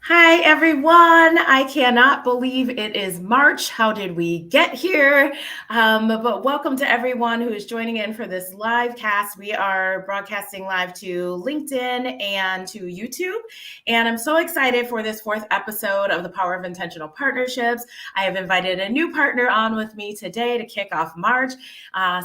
Hi, everyone. I cannot believe it is March. How did we get here? But welcome to everyone who is joining in for this live cast. We are broadcasting live to LinkedIn and to YouTube. And I'm so excited for this fourth episode of the Power of Intentional Partnerships. I have invited a new partner on with me today to kick off March.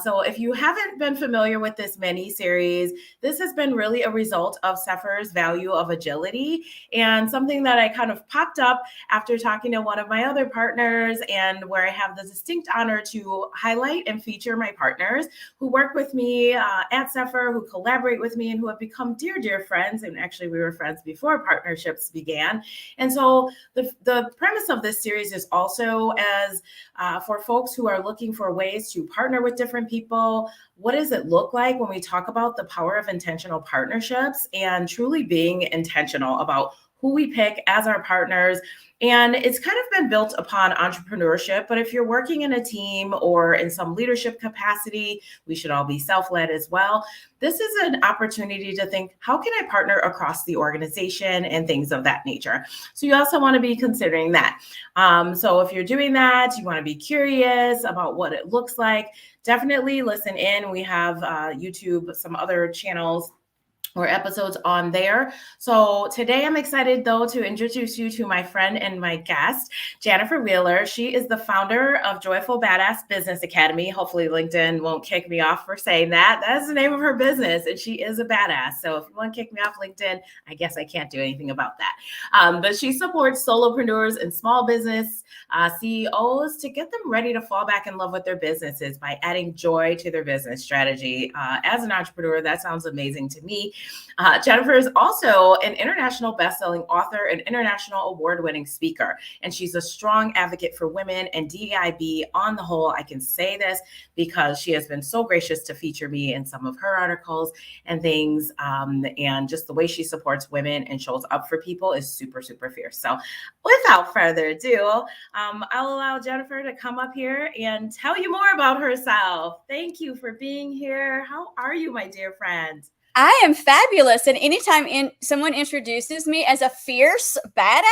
So if you haven't been familiar with this mini series, this has been really a result of CEPHR's value of agility and something that I kind of popped up after talking to one of my other partners, and where I have the distinct honor to highlight and feature my partners who work with me at CEPHR, who collaborate with me, and who have become dear, dear friends. And actually, we were friends before partnerships began. And so the premise of this series is also as for folks who are looking for ways to partner with different people. What does it look like when we talk about the power of intentional partnerships and truly being intentional about who we pick as our partners? And it's kind of been built upon entrepreneurship, but if you're working in a team or in some leadership capacity, we should all be self-led as well. This is an opportunity to think, how can I partner across the organization and things of that nature? So you also want to be considering that. So if you're doing that, you want to be curious about what it looks like, definitely listen in. We have YouTube, some other channels or episodes on there. So today I'm excited though to introduce you to my friend and my guest, Janifer Wheeler. She is the founder of JOYFull BadAss Business Academy. Hopefully LinkedIn won't kick me off for saying that. That's the name of her business, and she is a badass. So if you want to kick me off LinkedIn, I guess I can't do anything about that. But she supports solopreneurs and small business CEOs to get them ready to fall back in love with their businesses by adding joy to their business strategy. As an entrepreneur, that sounds amazing to me. Janifer is also an international best-selling author and international award-winning speaker, and she's a strong advocate for women and DEIB on the whole. I can say this because she has been so gracious to feature me in some of her articles and things, and just the way she supports women and shows up for people is super, super fierce. So without further ado, I'll allow Janifer to come up here and tell you more about herself. Thank you for being here. How are you, my dear friend? I am fabulous. And anytime someone introduces me as a fierce badass,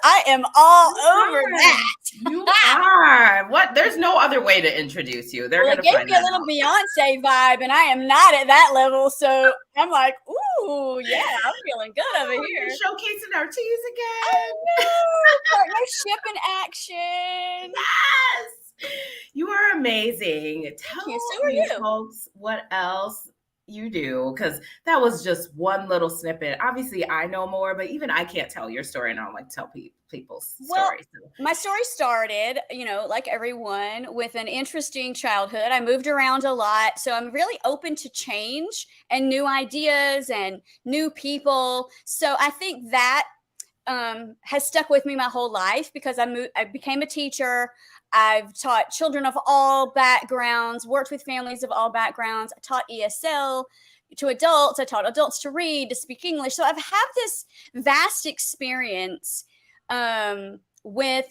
I am all over that. You are. What? There's no other way to introduce you. They're Well, it gave me a little Beyonce vibe, and I am not at that level. So I'm like, ooh, yeah, I'm feeling good over here. You're showcasing our teas again. Partnership in action. Yes. You are amazing. Thank you. So are you. Folks, what else you do, because that was just one little snippet. Obviously I know more, but even I can't tell your story, and I don't like to tell people's stories. My story started, like everyone, with an interesting childhood. I moved around a lot, so I'm really open to change and new ideas and new people. So I think that has stuck with me my whole life, because I became a teacher. I've taught children of all backgrounds, worked with families of all backgrounds. I taught ESL to adults. I taught adults to read, to speak English. So I've had this vast experience with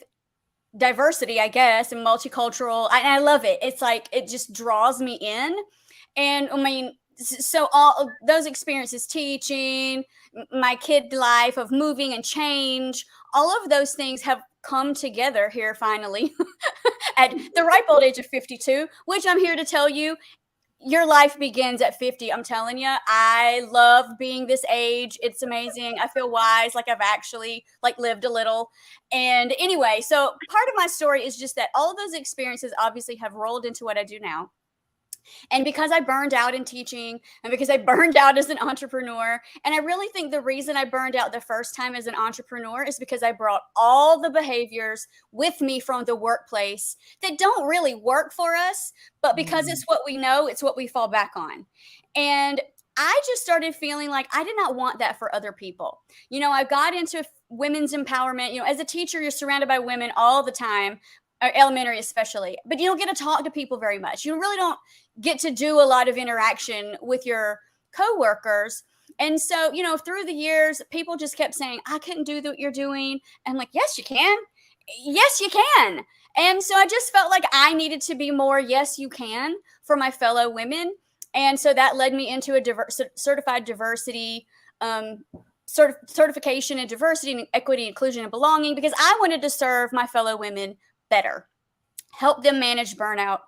diversity, I guess, and multicultural. And I love it. It's like, it just draws me in. And I mean, so all those experiences, teaching, my kid life of moving and change, all of those things have come together here finally at the ripe old age of 52, which I'm here to tell you, your life begins at 50. I'm telling you, I love being this age. It's amazing. I feel wise, like I've actually lived a little. And anyway, so part of my story is just that all of those experiences obviously have rolled into what I do now. And because I burned out in teaching, and because I burned out as an entrepreneur, and I really think the reason I burned out the first time as an entrepreneur is because I brought all the behaviors with me from the workplace that don't really work for us, but because it's what we know, it's what we fall back on. And I just started feeling like I did not want that for other people. I got into women's empowerment. As a teacher, you're surrounded by women all the time, elementary especially, but you don't get to talk to people very much. You really don't get to do a lot of interaction with your coworkers. And so, through the years, people just kept saying, I couldn't do what you're doing. And I'm like, yes, you can. Yes, you can. And so I just felt like I needed to be more yes, you can for my fellow women. And so that led me into a certified diversity certification in diversity and equity, inclusion, and belonging, because I wanted to serve my fellow women better, help them manage burnout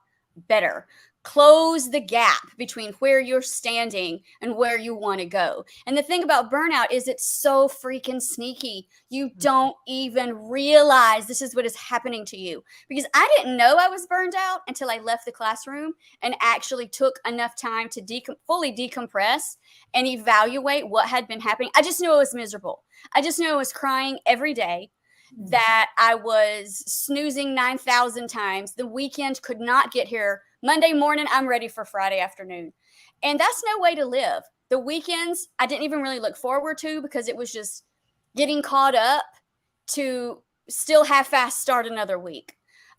better, close the gap between where you're standing and where you want to go. And the thing about burnout is it's so freaking sneaky. You don't even realize this is what is happening to you, because I didn't know I was burned out until I left the classroom and actually took enough time to fully decompress and evaluate what had been happening. I just knew I was miserable. I just knew I was crying every day, that I was snoozing 9,000 times. The weekend could not get here. Monday morning, I'm ready for Friday afternoon. And that's no way to live. The weekends, I didn't even really look forward to, because it was just getting caught up to still half-fast start another week.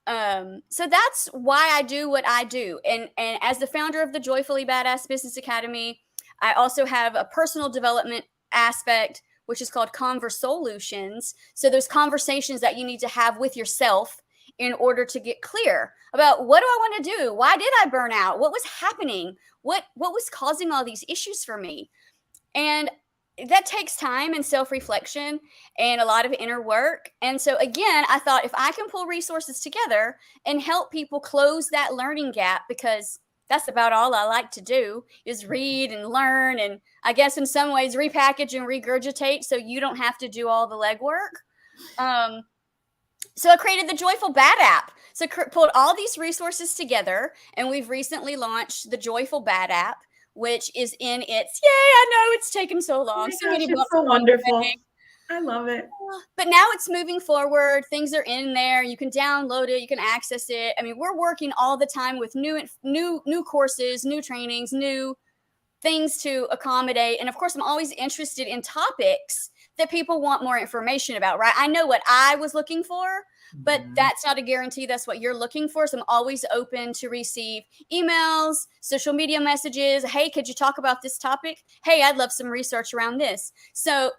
So that's why I do what I do. And as the founder of the JOYFull BadAss Business Academy, I also have a personal development aspect, which is called Conversolutions. So there's conversations that you need to have with yourself in order to get clear about, what do I want to do? Why did I burn out? What was happening? What was causing all these issues for me? And that takes time and self-reflection and a lot of inner work. And so again, I thought, if I can pull resources together and help people close that learning gap, because that's about all I like to do, is read and learn, and I guess in some ways repackage and regurgitate so you don't have to do all the legwork. So I created the JOYFull Bad app. So pulled all these resources together, and we've recently launched the JOYFull Bad app, which is in its, yay, I know it's taken so long. Oh my gosh, it's so wonderful. I love it. But now it's moving forward. Things are in there. You can download it. You can access it. I mean, we're working all the time with new courses, new trainings, new things to accommodate. And of course, I'm always interested in topics that people want more information about, right? I know what I was looking for, but that's not a guarantee that's what you're looking for. So I'm always open to receive emails, social media messages. Hey, could you talk about this topic? Hey, I'd love some research around this. So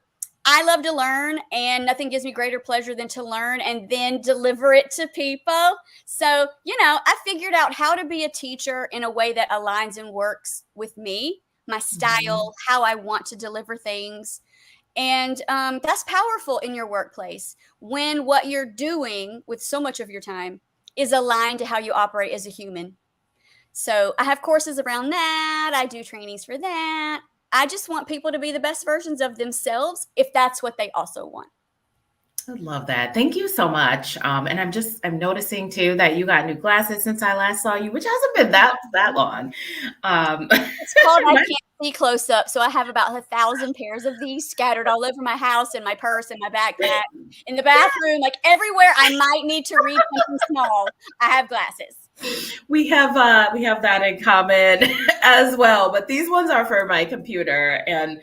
I love to learn, and nothing gives me greater pleasure than to learn and then deliver it to people. So, I figured out how to be a teacher in a way that aligns and works with me, my style, how I want to deliver things. And that's powerful in your workplace, when what you're doing with so much of your time is aligned to how you operate as a human. So I have courses around that. I do trainings for that. I just want people to be the best versions of themselves, if that's what they also want. I love that. Thank you so much. And I'm noticing too that you got new glasses since I last saw you, which hasn't been that long. It's called I Can't See Close Up. So I have about 1,000 pairs of these scattered all over my house, in my purse, in my backpack, in the bathroom, like everywhere I might need to read something small, I have glasses. We have that in common as well, but these ones are for my computer, and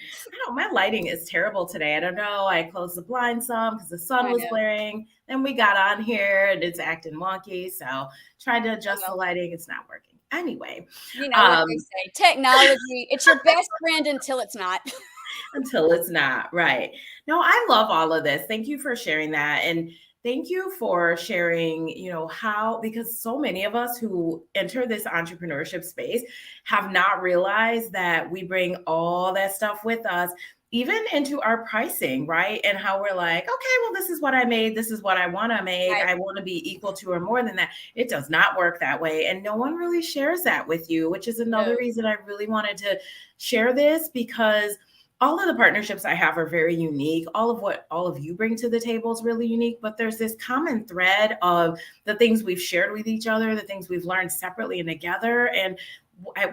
my lighting is terrible today. I don't know. I closed the blinds some because the sun was glaring. Then we got on here and it's acting wonky. So trying to adjust the lighting. It's not working. Anyway, what they say, technology, it's your best friend until it's not. Until it's not, right. No, I love all of this. Thank you for sharing that. And thank you for sharing, how, because so many of us who enter this entrepreneurship space have not realized that we bring all that stuff with us, even into our pricing, right? And how we're like, okay, well, this is what I made. This is what I want to make. Right. I want to be equal to or more than that. It does not work that way. And no one really shares that with you, which is another reason I really wanted to share this, because all of the partnerships I have are very unique. All of what all of you bring to the table is really unique, but there's this common thread of the things we've shared with each other, the things we've learned separately and together. And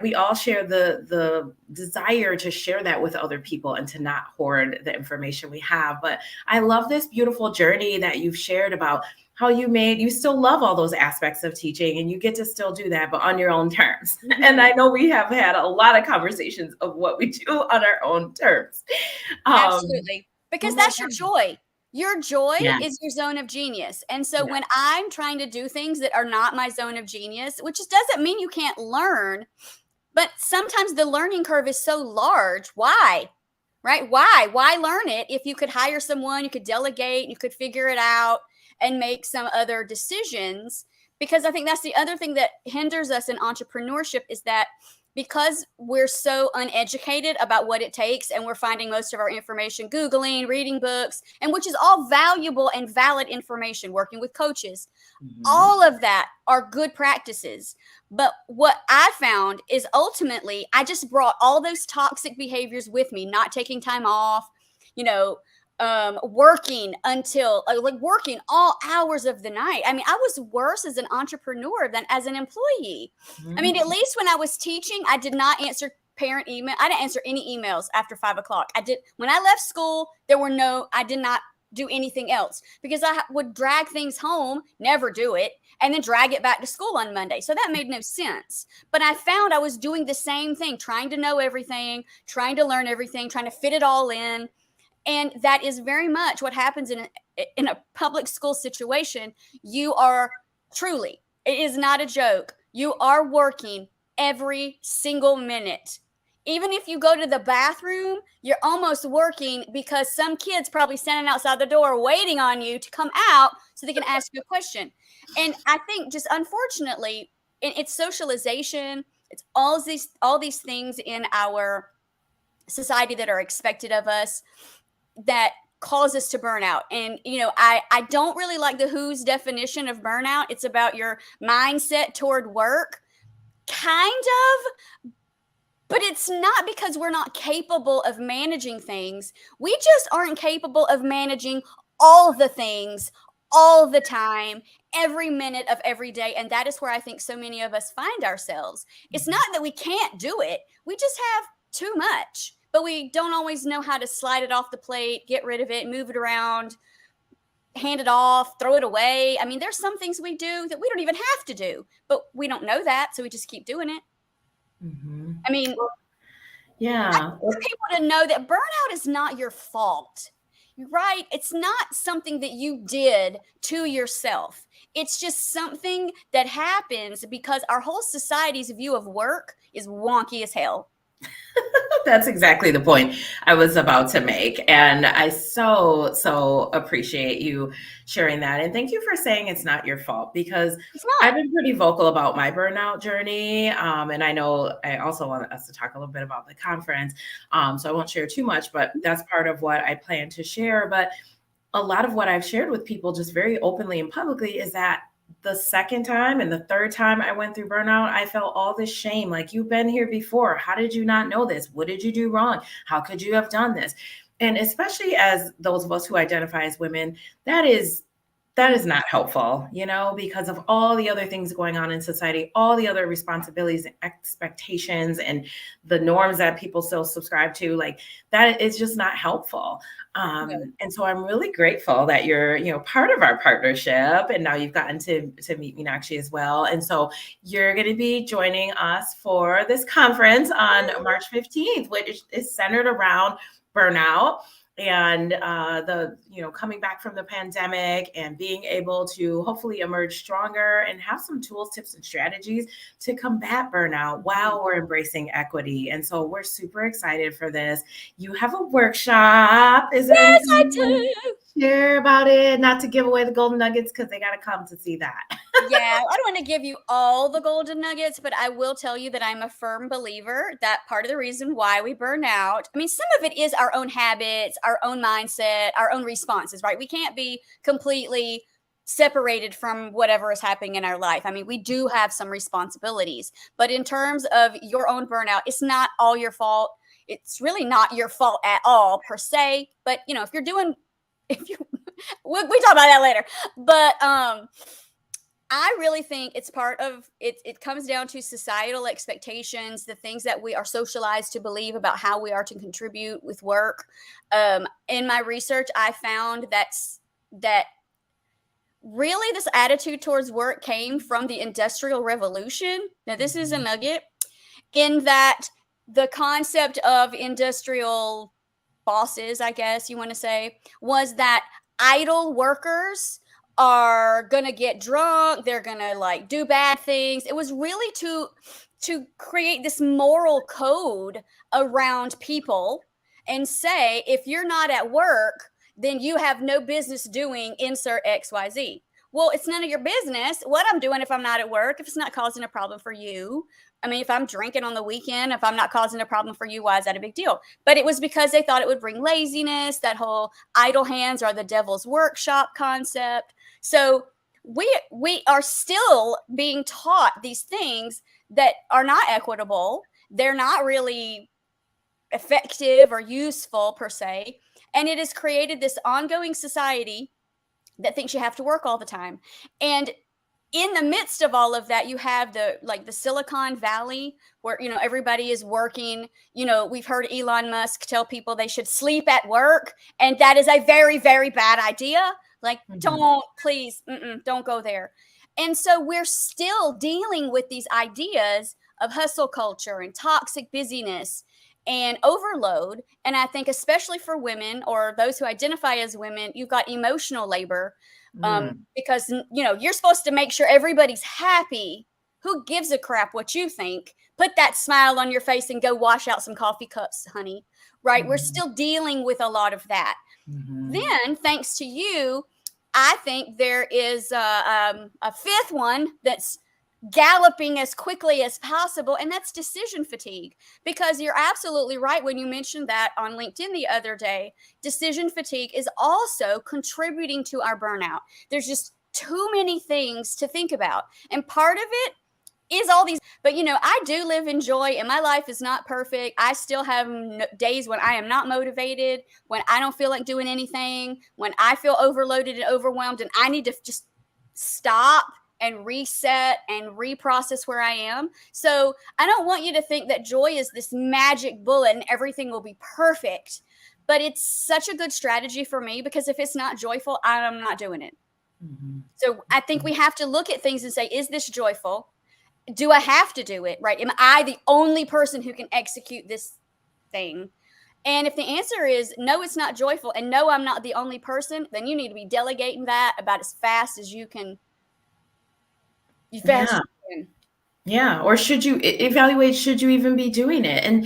we all share the desire to share that with other people and to not hoard the information we have. But I love this beautiful journey that you've shared about how you still love all those aspects of teaching, and you get to still do that, but on your own terms. And I know we have had a lot of conversations of what we do on our own terms. Absolutely. Because that's your joy. Your joy is your zone of genius. And so when I'm trying to do things that are not my zone of genius, which just doesn't mean you can't learn, but sometimes the learning curve is so large. Why? Right? Why learn it if you could hire someone, you could delegate, you could figure it out and make some other decisions? Because I think that's the other thing that hinders us in entrepreneurship, is that because we're so uneducated about what it takes, and we're finding most of our information Googling, reading books, and which is all valuable and valid information, working with coaches. All of that are good practices. But what I found is ultimately I just brought all those toxic behaviors with me, not taking time off, working until working all hours of the night. I mean, I was worse as an entrepreneur than as an employee. I mean, at least when I was teaching, I did not answer parent email. I didn't answer any emails after 5 o'clock. When I left school, I did not do anything else because I would drag things home, never do it, and then drag it back to school on Monday. So that made no sense. But I found I was doing the same thing, trying to know everything, trying to learn everything, trying to fit it all in. And that is very much what happens in a public school situation. You are truly, it is not a joke. You are working every single minute. Even if you go to the bathroom, you're almost working because some kid's probably standing outside the door waiting on you to come out so they can ask you a question. And I think just unfortunately, it's socialization. It's all these things in our society that are expected of us that cause us to burn out. And, I don't really like the WHO's definition of burnout. It's about your mindset toward work, kind of, but it's not because we're not capable of managing things. We just aren't capable of managing all the things all the time, every minute of every day. And that is where I think so many of us find ourselves. It's not that we can't do it. We just have too much. But we don't always know how to slide it off the plate, get rid of it, move it around, hand it off, throw it away. I mean, there's some things we do that we don't even have to do, but we don't know that. So we just keep doing it. I mean, I want people to know that burnout is not your fault, right? It's not something that you did to yourself. It's just something that happens because our whole society's view of work is wonky as hell. That's exactly the point I was about to make. And I so appreciate you sharing that. And thank you for saying it's not your fault, because I've been pretty vocal about my burnout journey. And I know I also want us to talk a little bit about the conference. So I won't share too much, but that's part of what I plan to share. But a lot of what I've shared with people just very openly and publicly is that the second time and the third time I went through burnout, I felt all this shame. Like, you've been here before. How did you not know this? What did you do wrong? How could you have done this? And especially as those of us who identify as women, that is not helpful, because of all the other things going on in society, all the other responsibilities and expectations and the norms that people still subscribe to. Like, that is just not helpful. And so I'm really grateful that you're, part of our partnership, and now you've gotten to meet Meenakshi as well. And so you're going to be joining us for this conference on March 15th, which is centered around burnout and coming back from the pandemic and being able to hopefully emerge stronger and have some tools, tips, and strategies to combat burnout while we're embracing equity. And so we're super excited for this. You have a workshop. Is there Yes, I anything do. Share about it? Not to give away the golden nuggets, because they got to come to see that. Yeah, I don't want to give you all the golden nuggets, but I will tell you that I'm a firm believer that part of the reason why we burn out, I mean, some of it is our own habits, our own mindset, our own responses, right? We can't be completely separated from whatever is happening in our life. I mean, we do have some responsibilities, but in terms of your own burnout, it's not all your fault. It's really not your fault at all per se, but we talk about that later, but, I really think it's part of it. It comes down to societal expectations, the things that we are socialized to believe about how we are to contribute with work. In my research, I found that really this attitude towards work came from the Industrial Revolution. Now, this is a nugget in that the concept of industrial bosses, I guess you want to say, was that idle workers are gonna get drunk, they're gonna do bad things. It was really to create this moral code around people and say, if you're not at work, then you have no business doing insert XYZ. Well, it's none of your business what I'm doing if I'm not at work, if it's not causing a problem for you, I mean, if I'm drinking on the weekend, if I'm not causing a problem for you, why is that a big deal? But it was because they thought it would bring laziness, that whole idle hands are the devil's workshop concept. So we are still being taught these things that are not equitable. They're not really effective or useful per se. And it has created this ongoing society that thinks you have to work all the time. And in the midst of all of that, you have the Silicon Valley where, everybody is working. We've heard Elon Musk tell people they should sleep at work. And that is a very, very bad idea. Like, don't, please, don't go there. And so we're still dealing with these ideas of hustle culture and toxic busyness and overload. And I think especially for women or those who identify as women, you've got emotional labor. Because, you're supposed to make sure everybody's happy. Who gives a crap what you think? Put that smile on your face and go wash out some coffee cups, honey. Right? We're still dealing with a lot of that. Then, thanks to you, I think there is a fifth one that's galloping as quickly as possible, and that's decision fatigue. Because you're absolutely right when you mentioned that on LinkedIn the other day. Decision fatigue is also contributing to our burnout. There's just too many things to think about, and part of it is all these, but I do live in joy, and my life is not perfect. I still have days when I am not motivated, when I don't feel like doing anything, when I feel overloaded and overwhelmed, and I need to just stop and reset and reprocess where I am. So I don't want you to think that joy is this magic bullet and everything will be perfect, but it's such a good strategy for me, because if it's not joyful, I'm not doing it. So I think we have to look at things and say, is this joyful? Do I have to do it? Right? Am I the only person who can execute this thing? And if the answer is no, it's not joyful, and no, I'm not the only person, then you need to be delegating that about as fast as you can. Yeah. Or should you evaluate, should you even be doing it? And,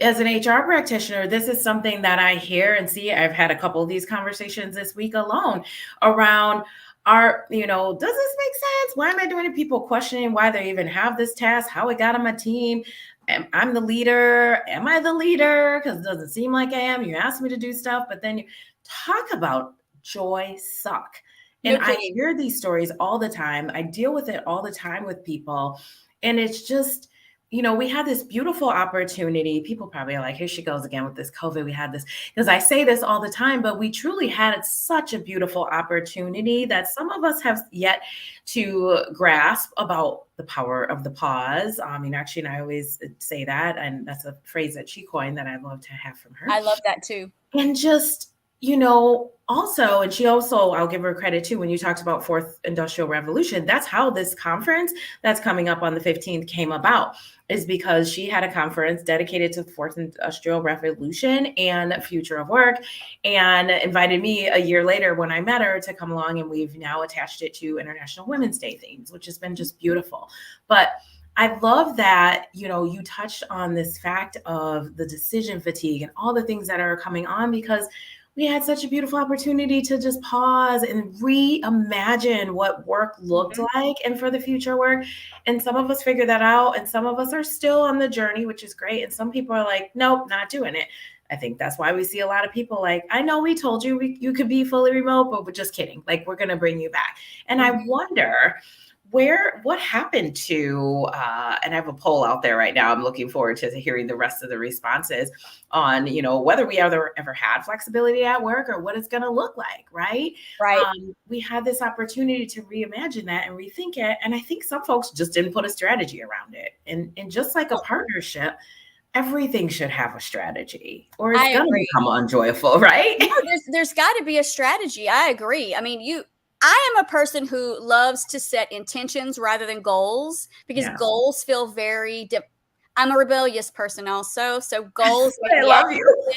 as an HR practitioner, this is something that I hear and see. I've had a couple of these conversations this week alone around does this make sense? Why am I doing it? People questioning why they even have this task, how it got on my team. I'm the leader. Am I the leader? Because it doesn't seem like I am. You ask me to do stuff, but then you talk about joy suck. And I hear these stories all the time. I deal with it all the time with people. And it's just, we had this beautiful opportunity. People probably are like, here she goes again with this COVID. We had this, because I say this all the time, but we truly had such a beautiful opportunity that some of us have yet to grasp about the power of the pause. Actually, and I always say that, and that's a phrase that she coined that I love to have from her. I love that too. And just, also, and she also, I'll give her credit too, when you talked about Fourth Industrial Revolution, that's how this conference that's coming up on the 15th came about, is because she had a conference dedicated to the Fourth Industrial Revolution and future of work, and invited me a year later when I met her to come along, and we've now attached it to International Women's Day themes, which has been just beautiful. But I love that, you touched on this fact of the decision fatigue and all the things that are coming on, because we had such a beautiful opportunity to just pause and reimagine what work looked like and for the future work. And some of us figured that out, and some of us are still on the journey, which is great. And some people are like, nope, not doing it. I think that's why we see a lot of people like, I know we told you you could be fully remote, but we're just kidding. Like, we're going to bring you back. And I wonder what happened to, and I have a poll out there right now. I'm looking forward to hearing the rest of the responses on, whether we ever had flexibility at work or what it's going to look like. Right. We had this opportunity to reimagine that and rethink it. And I think some folks just didn't put a strategy around it. And just like a partnership, everything should have a strategy, or it's going to become unjoyful, right? No, there's got to be a strategy. I agree. I am a person who loves to set intentions rather than goals, because goals feel very I'm a rebellious person also. So goals, I love you.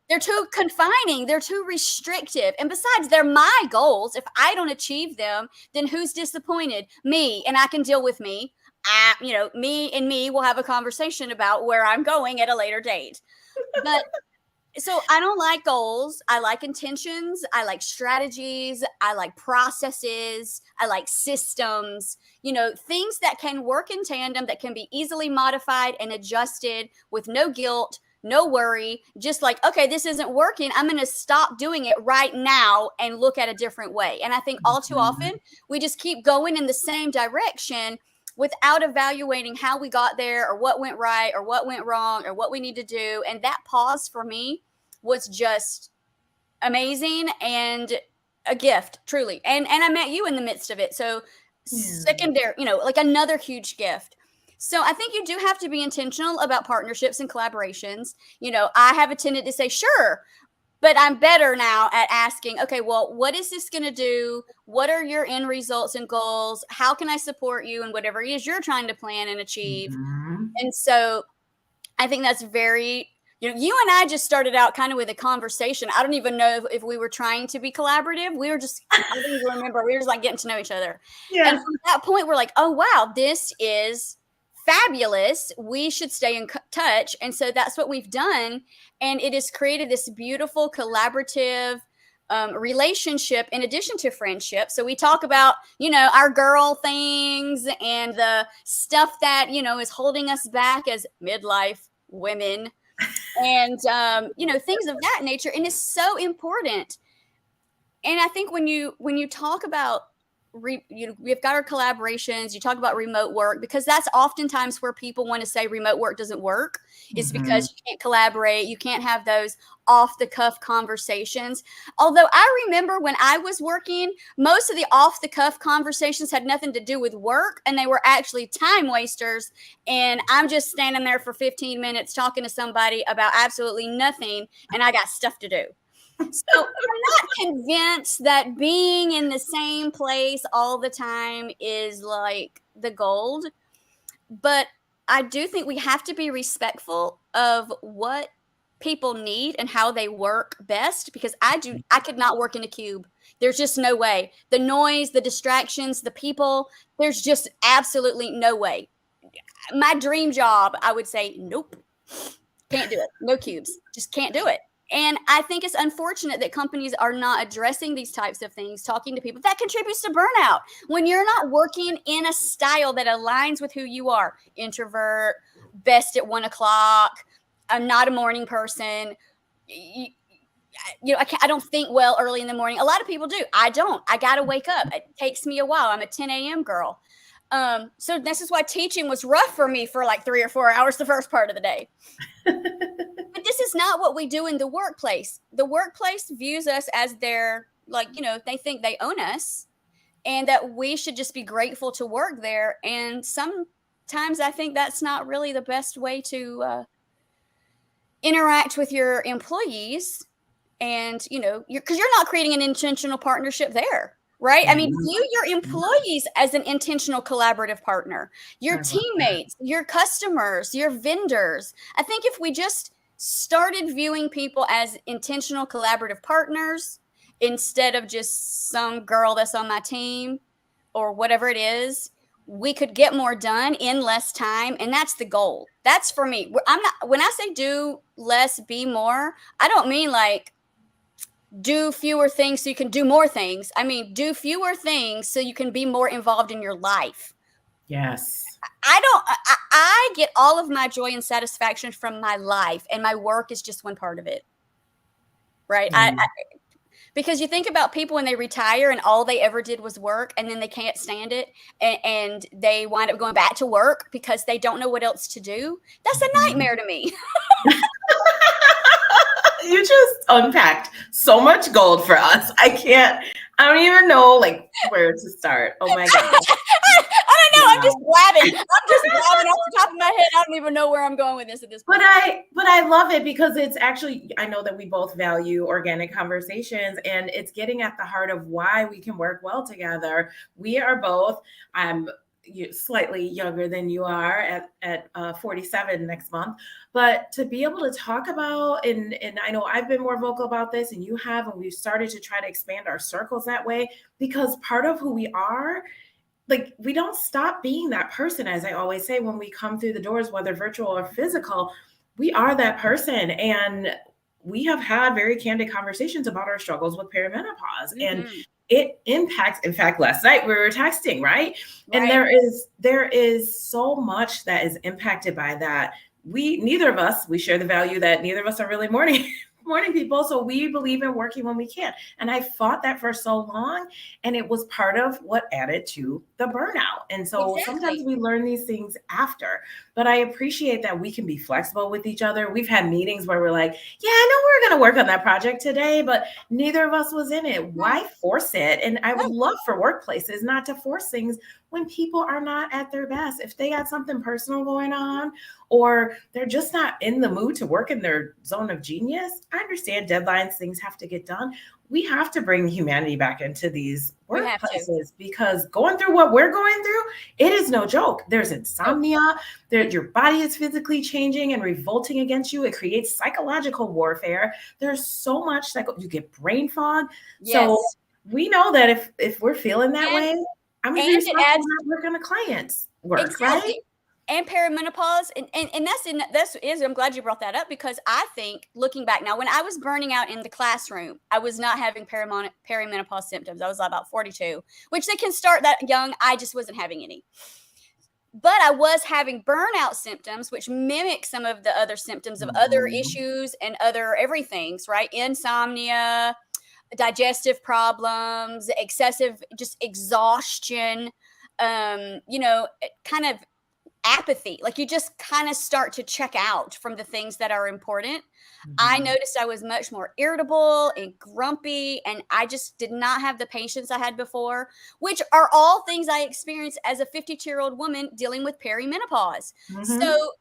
They're too confining. They're too restrictive. And besides, they're my goals. If I don't achieve them, then who's disappointed? Me. And I can deal with me. Me will have a conversation about where I'm going at a later date. But So I don't like goals. I like intentions. I like strategies. I like processes. I like systems, things that can work in tandem, that can be easily modified and adjusted with no guilt, no worry. Just like, okay, this isn't working. I'm going to stop doing it right now and look at a different way. And I think all too often we just keep going in the same direction without evaluating how we got there, or what went right or what went wrong or what we need to do. And that pause for me was just amazing and a gift, truly. And I met you in the midst of it. So secondary, like another huge gift. So I think you do have to be intentional about partnerships and collaborations. I have a tendency to say, sure, but I'm better now at asking, okay, well, what is this going to do? What are your end results and goals? How can I support you in whatever it is you're trying to plan and achieve? And so I think that's very, you and I just started out kind of with a conversation. I don't even know if we were trying to be collaborative. We were just, I don't even remember. We were just like getting to know each other. Yeah. And from that point, we're like, oh, wow, this is fabulous. We should stay in touch. And so that's what we've done. And it has created this beautiful collaborative relationship in addition to friendship. So we talk about, our girl things and the stuff that, is holding us back as midlife women and, things of that nature. And it's so important. And I think when you talk about we've got our collaborations, you talk about remote work, because that's oftentimes where people want to say remote work doesn't work, is because you can't collaborate, you can't have those off the cuff conversations. Although I remember when I was working, most of the off the cuff conversations had nothing to do with work, and they were actually time wasters. And I'm just standing there for 15 minutes talking to somebody about absolutely nothing, and I got stuff to do. So I'm not convinced that being in the same place all the time is like the gold, but I do think we have to be respectful of what people need and how they work best, because I could not work in a cube. There's just no way. The noise, the distractions, the people, there's just absolutely no way. My dream job, I would say, nope, can't do it. No cubes, just can't do it. And I think it's unfortunate that companies are not addressing these types of things, talking to people. That contributes to burnout. When you're not working in a style that aligns with who you are, introvert, best at 1 o'clock, I'm not a morning person. I don't think well early in the morning. A lot of people do. I don't. I got to wake up. It takes me a while. I'm a 10 a.m. girl. So this is why teaching was rough for me for like 3 or 4 hours the first part of the day. But this is not what we do in the workplace. The workplace views us as their, they think they own us, and that we should just be grateful to work there. And sometimes I think that's not really the best way to interact with your employees. And, because you're not creating an intentional partnership there. Right? I mean, view your employees as an intentional collaborative partner, your teammates, your customers, your vendors. I think if we just started viewing people as intentional collaborative partners instead of just some girl that's on my team or whatever it is, we could get more done in less time. And that's the goal. That's for me. When I say do less, be more, I don't mean like do fewer things so you can do more things. I mean, do fewer things so you can be more involved in your life. Yes. I get all of my joy and satisfaction from my life, and my work is just one part of it. Right. Because you think about people when they retire and all they ever did was work, and then they can't stand it, and they wind up going back to work because they don't know what else to do. That's a nightmare to me. You just unpacked so much gold for us. I don't even know where to start. Oh my God. I don't know. I'm just blabbing off the top of my head. I don't even know where I'm going with this at this point. But I love it because it's actually, I know that we both value organic conversations, and it's getting at the heart of why we can work well together. We are both, slightly younger than you are at 47 next month, but to be able to talk about, and I know I've been more vocal about this and you have, and we've started to try to expand our circles that way, because part of who we are, we don't stop being that person. As I always say, when we come through the doors, whether virtual or physical, we are that person. And we have had very candid conversations about our struggles with perimenopause, and Mm-hmm. it impacts. In fact, last night we were texting, right? And Right. there is so much that is impacted by that. Neither of us, we share the value that neither of us are really morning people. So we believe in working when we can. And I fought that for so long. And it was part of what added to the burnout. And so sometimes Exactly. we learn these things after. But I appreciate that we can be flexible with each other. We've had meetings where we're like, yeah, I know we're going to work on that project today, but neither of us was in it. Why force it? And I would No. love for workplaces not to force things when people are not at their best. If they got something personal going on, or they're just not in the mood to work in their zone of genius, I understand deadlines, things have to get done. We have to bring humanity back into these We have to. workplaces, because going through what we're going through, it is no joke. There's insomnia, your body is physically changing and revolting against you. It creates psychological warfare. There's so much you get brain fog. Yes. So we know that if we're feeling that way, I'm going to be responsible for not working on the client's work, exactly. right? And perimenopause, and that's I'm glad you brought that up, because I think, looking back now, when I was burning out in the classroom, I was not having perimenopause symptoms. I was about 42, which they can start that young. I just wasn't having any. But I was having burnout symptoms, which mimic some of the other symptoms of other issues and other everythings, right? Insomnia, digestive problems, excessive just exhaustion, kind of apathy. Like, you just kind of start to check out from the things that are important. I noticed I was much more irritable and grumpy, and I just did not have the patience I had before, which are all things I experienced as a 52-year-old woman dealing with perimenopause. So,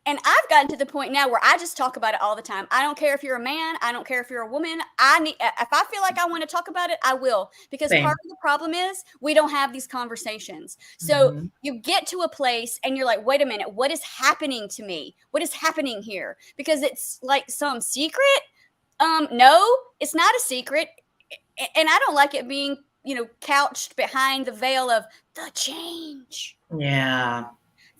and I've gotten to the point now where I just talk about it all the time. I don't care if you're a man. I don't care if you're a woman. If I feel like I want to talk about it, I will. Because part of the problem is we don't have these conversations. So you get to a place and you're like, wait a minute, what is happening to me? What is happening here? Because it's like some secret. No, it's not a secret. And I don't like it being, couched behind the veil of the change. Yeah.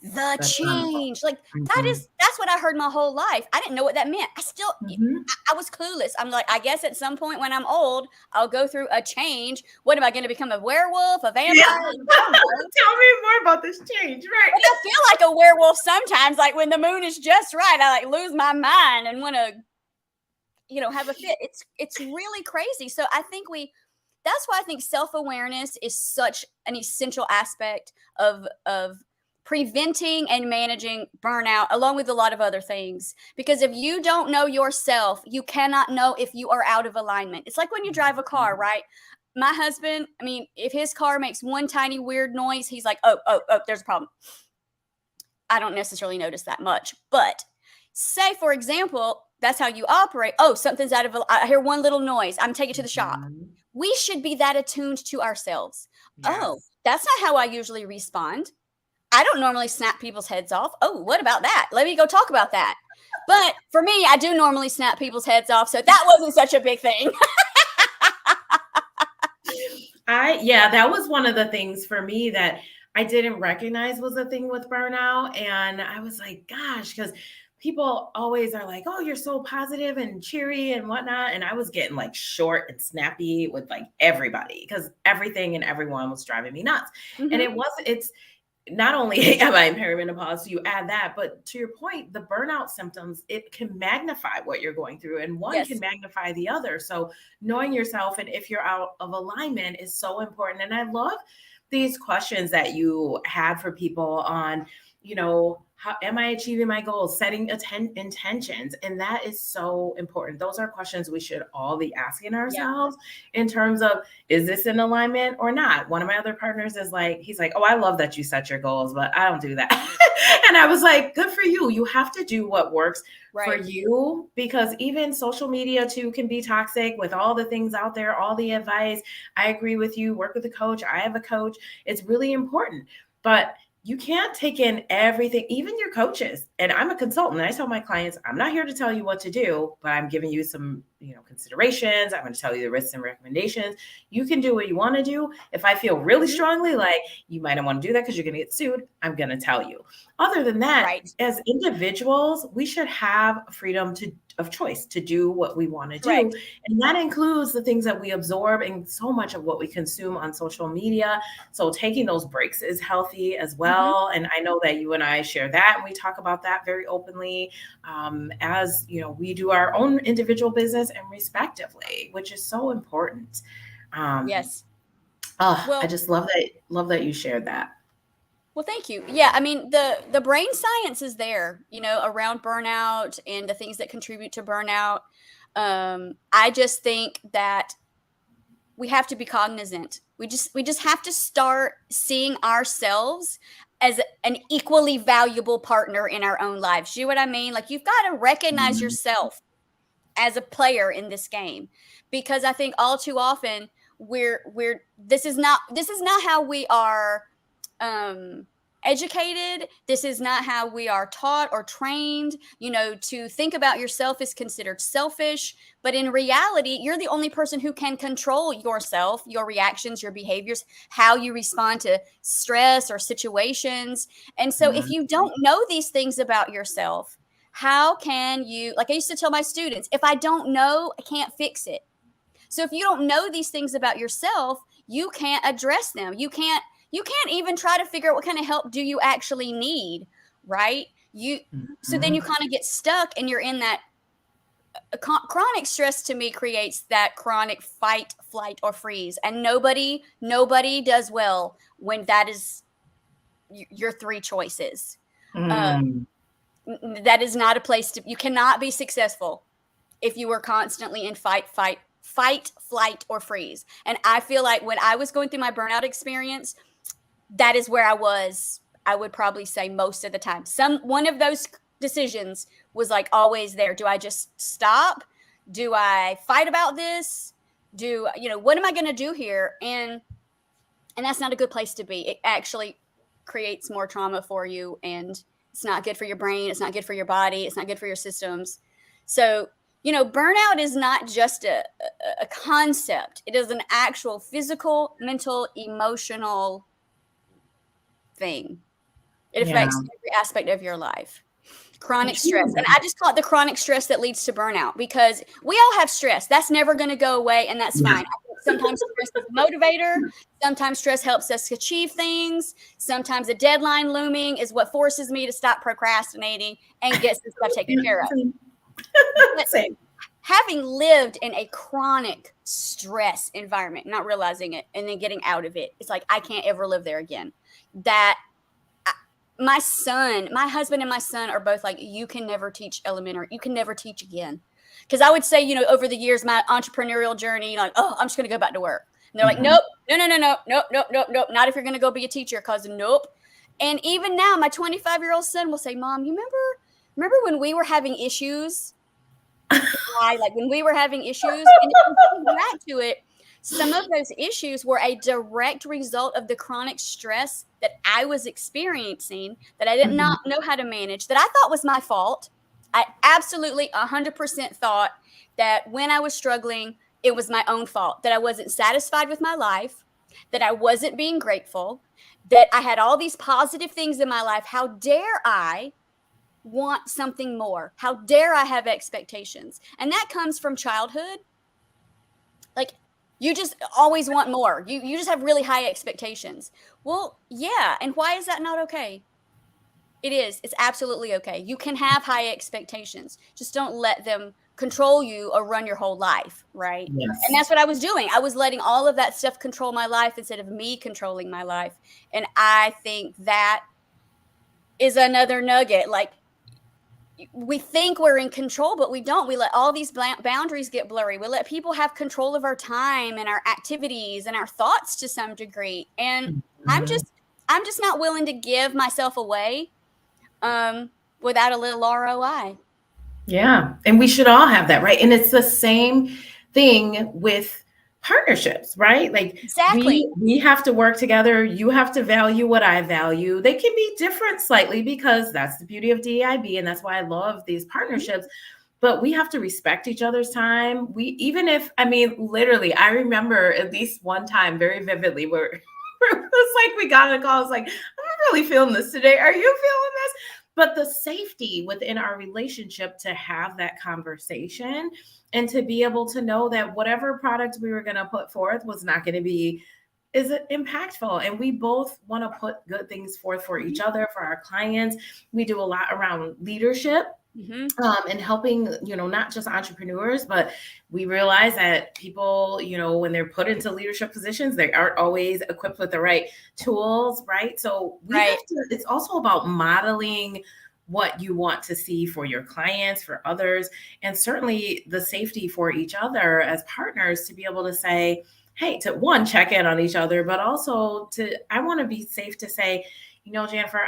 That's change. Like, that's what I heard my whole life. I didn't know what that meant. I was clueless. I'm like, I guess at some point when I'm old, I'll go through a change. What am I going to become, a werewolf, a vampire? Yeah. Tell me more about this change, right? But I feel like a werewolf sometimes. Like, when the moon is just right, I lose my mind and want to, have a fit. It's really crazy. So I think that's why I think self-awareness is such an essential aspect of preventing and managing burnout, along with a lot of other things. Because if you don't know yourself, you cannot know if you are out of alignment. It's like when you drive a car, right? My husband, if his car makes one tiny weird noise, he's like, oh, there's a problem. I don't necessarily notice that much. But say, for example, that's how you operate. Oh, something's I hear one little noise. I'm taking it to the shop. We should be that attuned to ourselves. Yes. Oh, that's not how I usually respond. I don't normally snap people's heads off. Oh, what about that? Let me go talk about that. But for me, I do normally snap people's heads off. So that wasn't such a big thing. That was one of the things for me that I didn't recognize was a thing with burnout. And I was like, gosh, because people always are like, oh, you're so positive and cheery and whatnot. And I was getting like short and snappy with like everybody, because everything and everyone was driving me nuts. And it's not only am I in perimenopause, so you add that, but to your point, the burnout symptoms, it can magnify what you're going through, and one can magnify the other. So knowing yourself and if you're out of alignment is so important. And I love these questions that you had for people on, how am I achieving my goals, setting intentions? And that is so important. Those are questions we should all be asking ourselves in terms of, is this in alignment or not? One of my other partners he's like, oh, I love that you set your goals, but I don't do that. And I was like, good for you. You have to do what works for you, because even social media too can be toxic with all the things out there, all the advice. I agree with you. Work with a coach. I have a coach. It's really important. But you can't take in everything, even your coaches. And I'm a consultant. I tell my clients, I'm not here to tell you what to do, but I'm giving you some, considerations. I'm going to tell you the risks and recommendations. You can do what you want to do. If I feel really strongly like you might not want to do that because you're going to get sued, I'm going to tell you. Other than that, Right. as individuals, we should have freedom of choice to do what we want to do. Correct. And that includes the things that we absorb and so much of what we consume on social media. So taking those breaks is healthy as well. And I know that you and I share that, and we talk about that very openly, as we do our own individual business and respectively, which is so important. Yes. I just love that you shared that. Well, thank you. Yeah, I mean, the brain science is there, around burnout and the things that contribute to burnout. I just think that we have to be cognizant. We just have to start seeing ourselves as an equally valuable partner in our own lives. You know what I mean? Like, you've got to recognize yourself as a player in this game, because I think all too often this is not how we are educated. This is not how we are taught or trained. To think about yourself is considered selfish, but in reality, you're the only person who can control yourself, your reactions, your behaviors, how you respond to stress or situations. And so if you don't know these things about yourself, how can you, like I used to tell my students, if I don't know, I can't fix it. So if you don't know these things about yourself, you can't address them. You can't even try to figure out what kind of help do you actually need, right? So then you kind of get stuck, and you're in that chronic stress. To me, creates that chronic fight, flight, or freeze. And nobody does well when that is your three choices. That is not a place you cannot be successful if you are constantly in fight, flight, or freeze. And I feel like when I was going through my burnout experience, that is where I was, I would probably say, most of the time. One of those decisions was like always there. Do I just stop? Do I fight about this? What am I going to do here? And that's not a good place to be. It actually creates more trauma for you, and it's not good for your brain. It's not good for your body. It's not good for your systems. So, burnout is not just a concept. It is an actual physical, mental, emotional thing. It affects every aspect of your life. Chronic stress. And I just call it the chronic stress that leads to burnout, because we all have stress. That's never going to go away, and that's fine. Sometimes stress is a motivator. Sometimes stress helps us achieve things. Sometimes a deadline looming is what forces me to stop procrastinating and get some stuff taken care of. Same. Having lived in a chronic stress environment, not realizing it, and then getting out of it, it's like I can't ever live there again. My husband and my son are both like, you can never teach elementary. You can never teach again. Because I would say, over the years, my entrepreneurial journey, I'm just going to go back to work. And they're like, nope, no, not if you're going to go be a teacher, because nope. And even now, my 25-year-old son will say, Mom, you remember when we were having issues? When we were having issues, and if you come back to it, some of those issues were a direct result of the chronic stress that I was experiencing, that I did not know how to manage, that I thought was my fault. I absolutely 100% thought that when I was struggling, it was my own fault, that I wasn't satisfied with my life, that I wasn't being grateful, that I had all these positive things in my life. How dare I want something more? How dare I have expectations? And that comes from childhood. Like, you just always want more. You just have really high expectations. Well, yeah. And why is that not okay? It is. It's absolutely okay. You can have high expectations. Just don't let them control you or run your whole life, right? Yes. And that's what I was doing. I was letting all of that stuff control my life instead of me controlling my life. And I think that is another nugget. Like, we think we're in control, but we don't. We let all these boundaries get blurry. We let people have control of our time and our activities and our thoughts to some degree. And I'm just not willing to give myself away without a little ROI. Yeah. And we should all have that, right? And it's the same thing with partnerships, right? Like Exactly. we have to work together. You have to value what I value. They can be different slightly because that's the beauty of DEIB, and that's why I love these partnerships. But we have to respect each other's time. We, even if, I mean, literally, I remember at least one time very vividly where it was like we got on a call. I was like, I'm not really feeling this today. Are you feeling this? But the safety within our relationship to have that conversation and to be able to know that whatever product we were going to put forth was not going to be is it impactful, and we both want to put good things forth for each other, for our clients. We do a lot around leadership. And helping, not just entrepreneurs, but we realize that people, when they're put into leadership positions, they aren't always equipped with the right tools, right? So we have to, it's also about modeling what you want to see for your clients, for others, and certainly the safety for each other as partners to be able to say, hey, to one, check in on each other, but also I want to be safe to say, Janifer,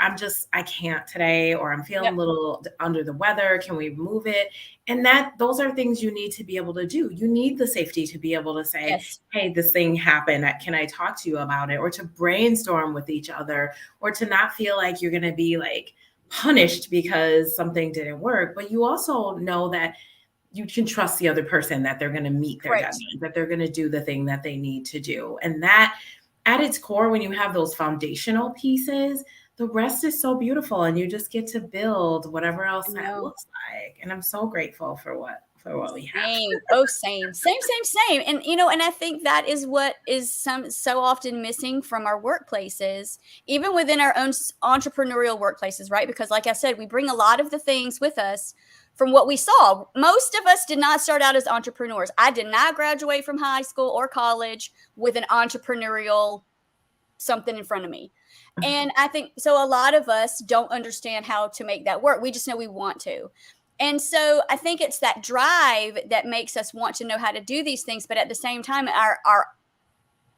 I can't today, or I'm feeling a little under the weather. Can we move it? And those are things you need to be able to do. You need the safety to be able to say, hey, this thing happened. Can I talk to you about it? Or to brainstorm with each other, or to not feel like you're going to be like punished because something didn't work. But you also know that you can trust the other person, that they're going to meet their deadline, that they're going to do the thing that they need to do. And that, at its core, when you have those foundational pieces, the rest is so beautiful, and you just get to build whatever else that looks like. And I'm so grateful for what we have. Same. And and I think that is what is so often missing from our workplaces, even within our own entrepreneurial workplaces, right? Because like I said, we bring a lot of the things with us from what we saw. Most of us did not start out as entrepreneurs. I did not graduate from high school or college with an entrepreneurial something in front of me. And I think so a lot of us don't understand how to make that work. We just know we want to. And so I think it's that drive that makes us want to know how to do these things. But at the same time, our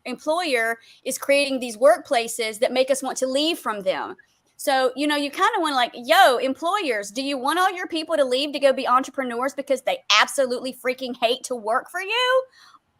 employer is creating these workplaces that make us want to leave from them. So, you kind of want to like, employers, do you want all your people to leave to go be entrepreneurs because they absolutely freaking hate to work for you?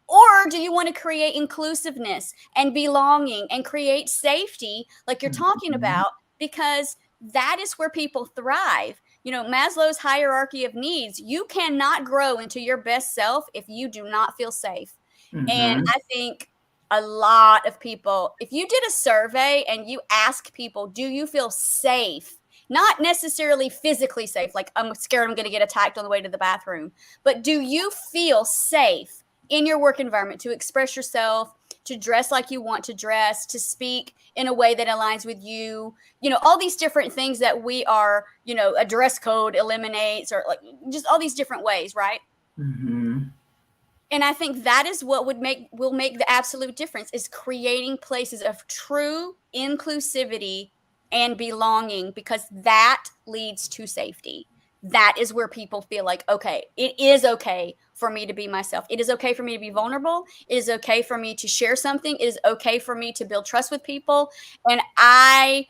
Or do you want to create inclusiveness and belonging and create safety like you're talking about? Because that is where people thrive. Maslow's hierarchy of needs, you cannot grow into your best self if you do not feel safe. And I think a lot of people, if you did a survey and you ask people, do you feel safe? Not necessarily physically safe, like I'm scared I'm going to get attacked on the way to the bathroom, but do you feel safe in your work environment to express yourself, to dress like you want to dress, to speak in a way that aligns with you, all these different things that we are, a dress code eliminates, or like just all these different ways, right? And I think that is what will make the absolute difference, is creating places of true inclusivity and belonging, because that leads to safety. That is where people feel like, okay, it is okay for me to be myself. It is okay for me to be vulnerable. It is okay for me to share something. It is okay for me to build trust with people. And I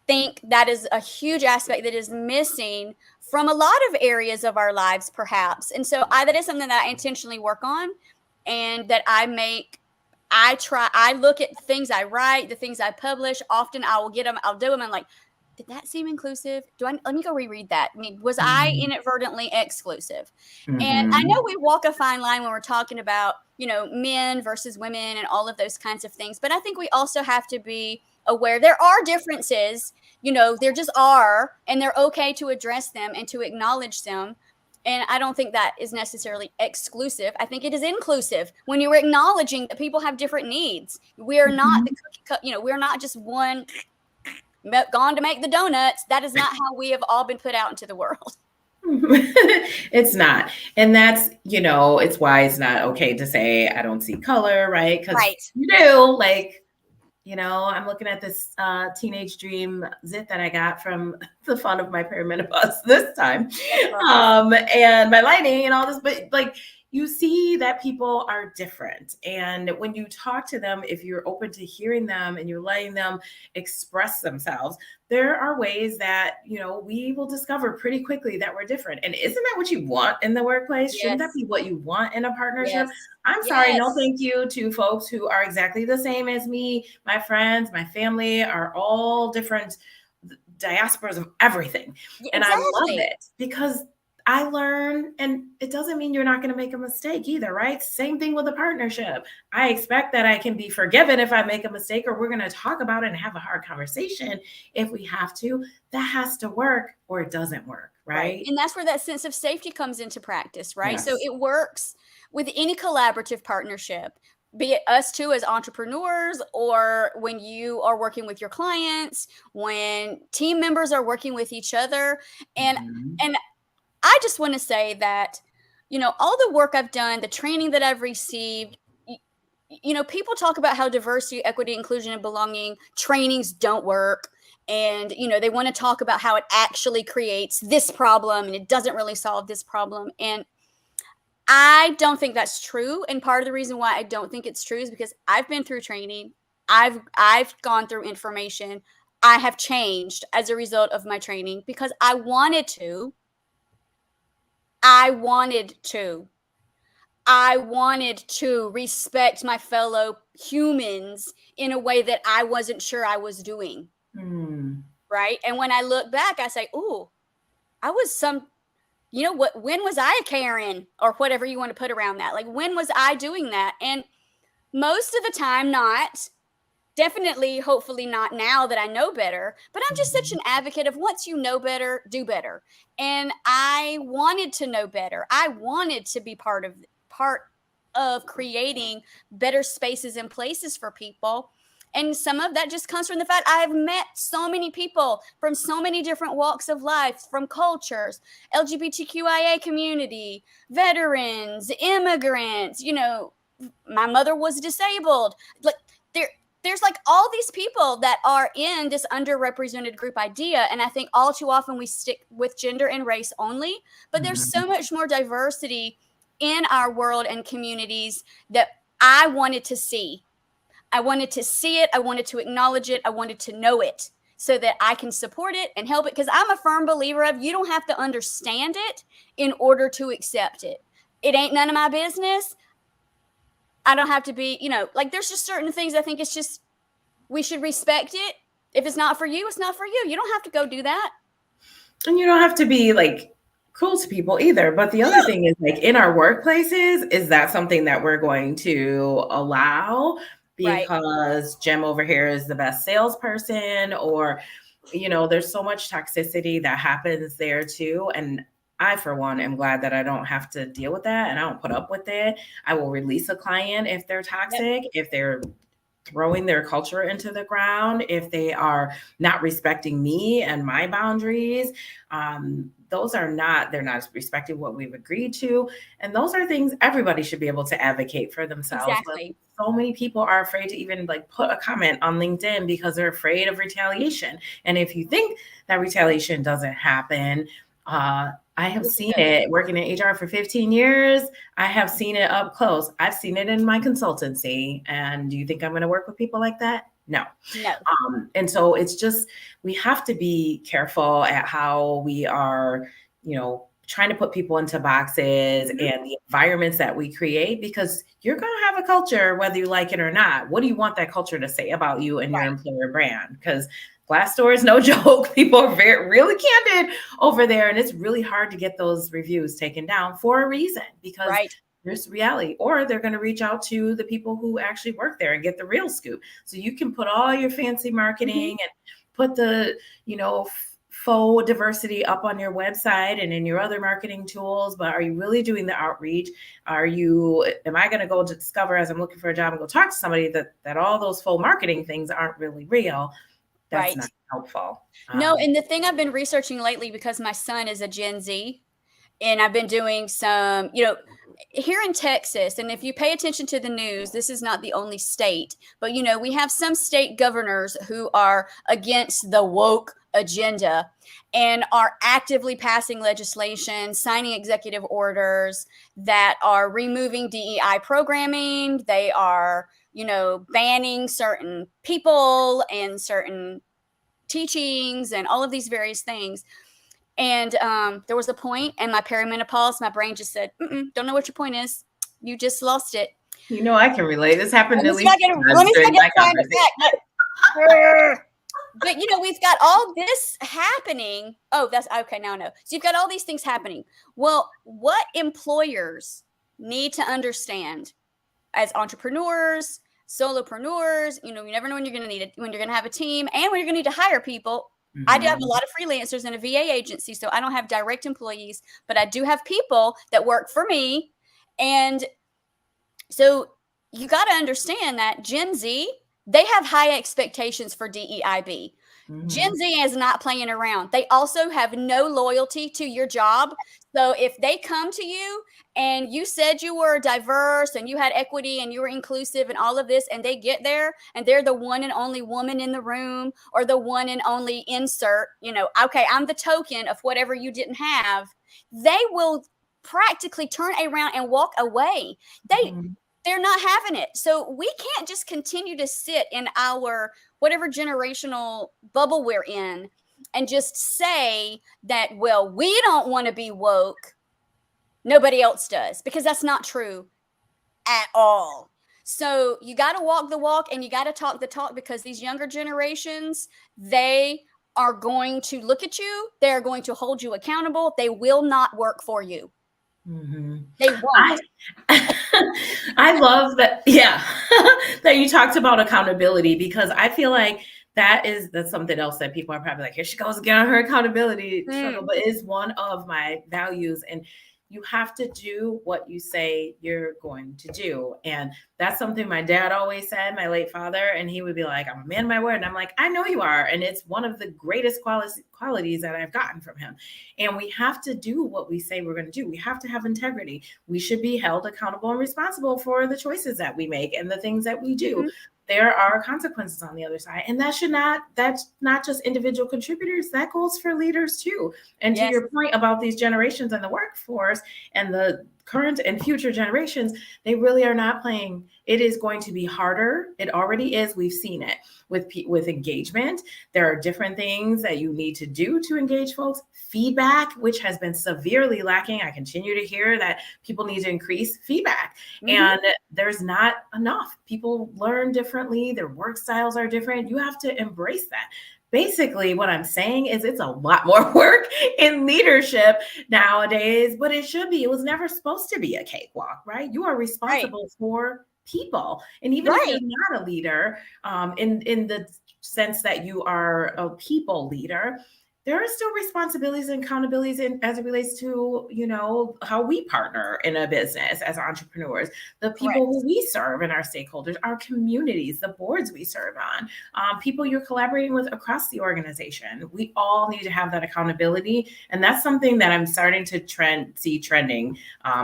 think that is a huge aspect that is missing from a lot of areas of our lives, perhaps. And so that is something that I intentionally work on, and that I look at things I write, the things I publish. Often I will get them, I'll do them, and like, did that seem inclusive? Let me go reread that. I mean, was I inadvertently exclusive? And I know we walk a fine line when we're talking about, men versus women and all of those kinds of things. But I think we also have to be aware there are differences, there just are, and they're okay to address them and to acknowledge them. And I don't think that is necessarily exclusive. I think it is inclusive when you're acknowledging that people have different needs. We are not we're not just one gone to make the donuts. That is not how we have all been put out into the world. It's not. And that's, it's why it's not okay to say, I don't see color, right? Because you do, like, I'm looking at this Teenage Dream zit that I got from the fun of my perimenopause this time. And my lighting and all this, but like, you see that people are different. And when you talk to them, if you're open to hearing them and you're letting them express themselves, there are ways that, we will discover pretty quickly that we're different. And isn't that what you want in the workplace? Shouldn't that Yes. be what you want in a partnership? Yes. I'm sorry, no Yes. thank you to folks who are exactly the same as me. My friends, my family are all different diasporas of everything. And I love Exactly. it because I learn, and it doesn't mean you're not going to make a mistake either, right? Same thing with a partnership. I expect that I can be forgiven if I make a mistake, or we're going to talk about it and have a hard conversation if we have to. That has to work or it doesn't work, right? And that's where that sense of safety comes into practice, right? So Yes. it works with any collaborative partnership, be it us two as entrepreneurs, or when you are working with your clients, when team members are working with each other. And Mhm. and I just want to say that, all the work I've done, the training that I've received, people talk about how diversity, equity, inclusion, and belonging trainings don't work. And, they want to talk about how it actually creates this problem and it doesn't really solve this problem. And I don't think that's true. And part of the reason why I don't think it's true is because I've been through training. I've gone through information. I have changed as a result of my training because I wanted to. I wanted to. I wanted to respect my fellow humans in a way that I wasn't sure I was doing. Mm. Right. And when I look back, I say, ooh, I was when was I a Karen or whatever you want to put around that? Like, when was I doing that? And most of the time, not. Definitely, hopefully not now that I know better, but I'm just such Mhm. an advocate of once you know better, do better. And I wanted to know better. I wanted to be part of creating better spaces and places for people. And some of that just comes from the fact I've met so many people from so many different walks of life, from cultures, LGBTQIA community, veterans, immigrants, my mother was disabled. Like, there's like all these people that are in this underrepresented group idea. And I think all too often we stick with gender and race only, but there's Mhm. so much more diversity in our world and communities that I wanted to see. I wanted to see it. I wanted to acknowledge it. I wanted to know it so that I can support it and help it. Because I'm a firm believer of you don't have to understand it in order to accept it. It ain't none of my business. I don't have to be, like there's just certain things I think it's just we should respect it. If it's not for you, it's not for you. You don't have to go do that. And you don't have to be like cruel to people either. But the other thing is, like, in our workplaces, is that something that we're going to allow Right. because Jim over here is the best salesperson, or, there's so much toxicity that happens there too. And I, for one, am glad that I don't have to deal with that and I don't put up with it. I will release a client if they're Yep. toxic, if they're throwing their culture into the ground, if they are not respecting me and my boundaries. They're not respecting what we've agreed to. And those are things everybody should be able to advocate for themselves. But Exactly. so many people are afraid to even like put a comment on LinkedIn because they're afraid of retaliation. And if you think that retaliation doesn't happen, I have It's seen good. it working in HR for 15 years. I have seen it up close. I've seen it in my consultancy. And do you think I'm going to work with people like that? No. No. And so it's just, we have to be careful at how we are, trying to put people into boxes Mhm. and the environments that we create, because you're going to have a culture, whether you like it or not. What do you want that culture to say about you and your Right. employer brand? Because Glassdoor is no joke. People are really candid over there. And it's really hard to get those reviews taken down for a reason, because Right. there's reality, or they're going to reach out to the people who actually work there and get the real scoop. So you can put all your fancy marketing Mhm. and put the, faux diversity up on your website and in your other marketing tools, but are you really doing the outreach? Am I going to go discover, as I'm looking for a job, and go talk to somebody that all those faux marketing things aren't really real? That's Right. not helpful. No, and the thing I've been researching lately, because my son is a Gen Z, and I've been doing some, here in Texas, and if you pay attention to the news, this is not the only state, but we have some state governors who are against the woke agenda and are actively passing legislation, signing executive orders that are removing DEI programming. They are, banning certain people and certain teachings and all of these various things. And there was a point in my perimenopause, my brain just said, don't know what your point is. You just lost it. I can relate. This happened at least let me start getting back. But we've got all this happening. Oh, that's okay. Now I know. So you've got all these things happening. Well, what employers need to understand as entrepreneurs, solopreneurs, you never know when you're going to need it, when you're going to have a team, and when you're going to need to hire people. Mm-hmm. I do have a lot of freelancers in a VA agency, so I don't have direct employees, but I do have people that work for me. And so you got to understand that Gen Z, they have high expectations for DEIB. Mm-hmm. Gen Z is not playing around. They also have no loyalty to your job. So if they come to you and you said you were diverse and you had equity and you were inclusive and all of this, and they get there and they're the one and only woman in the room or the one and only insert, okay, I'm the token of whatever you didn't have, they will practically turn around and walk away. They're not having it. So we can't just continue to sit in our whatever generational bubble we're in and just say that, well, we don't want to be woke. Nobody else does, because that's not true at all. So you got to walk the walk and you got to talk the talk, because these younger generations, they are going to look at you. They're going to hold you accountable. They will not work for you. Mm-hmm. They won't. I love that. Yeah. That you talked about accountability, because I feel like that's something else that people are probably like, here she goes again on her accountability struggle, but it is one of my values. And you have to do what you say you're going to do. And that's something my dad always said, my late father, and he would be like, I'm a man of my word. And I'm like, I know you are. And it's one of the greatest qualities that I've gotten from him. And we have to do what we say we're going to do. We have to have integrity. We should be held accountable and responsible for the choices that we make and the things that we do. Mm-hmm. There are consequences on the other side. And that's not just individual contributors, that goes for leaders too. And to your point about these generations in the workforce and the current and future generations, they really are not playing. It is going to be harder. It already is. We've seen it with engagement. There are different things that you need to do to engage folks. Feedback, which has been severely lacking. I continue to hear that people need to increase feedback, and there's not enough. People learn differently. Their work styles are different. You have to embrace that. Basically, what I'm saying is it's a lot more work in leadership nowadays, but it should be. It was never supposed to be a cakewalk, right? You are responsible for people. And even if you're not a leader, in the sense that you are a people leader, there are still responsibilities and accountabilities as it relates to, how we partner in a business as entrepreneurs, the people who we serve and our stakeholders, our communities, the boards we serve on, people you're collaborating with across the organization. We all need to have that accountability. And that's something that I'm starting to see trending,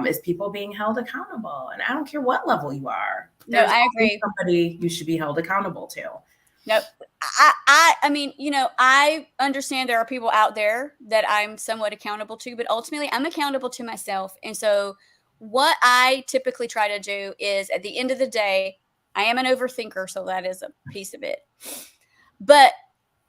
is people being held accountable. And I don't care what level you are. There's I agree. Somebody you should be held accountable to. Nope. I mean, I understand there are people out there that I'm somewhat accountable to, but ultimately I'm accountable to myself. And so what I typically try to do is, at the end of the day, I am an overthinker, so that is a piece of it. But